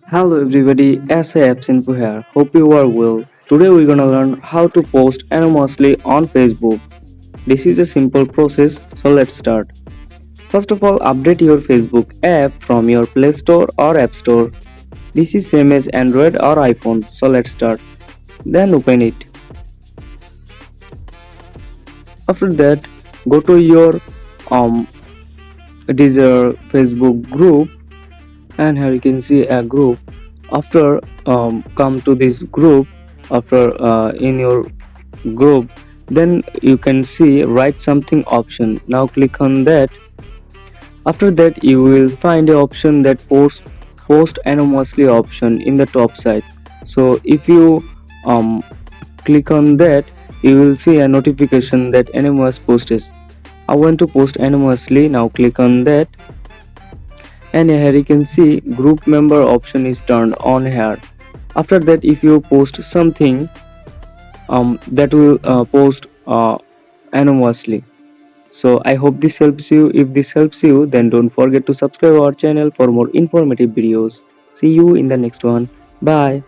Hello everybody, SA Apps Info here. Hope you are well. Today we're gonna learn how to post anonymously on Facebook. This is a simple process, so let's start. First of all, update your Facebook app from your Play Store or App Store. This is same as Android or iPhone, so let's start. Then open it. After that, go to your um it is your Facebook group, and here you can see a group. After come to this group, after in your group, then you can see write something option. Now click on that. After that you will find a option that post anonymously option in the top side. So if you um, click on that, you will see a notification that anonymous post is. I want to post anonymously. Now click on that, and here you can see group member option is turned on here. After that, if you post something, that will post anonymously. So I hope this helps you. If this helps you, then don't forget to subscribe our channel for more informative videos. See you in the next one. Bye.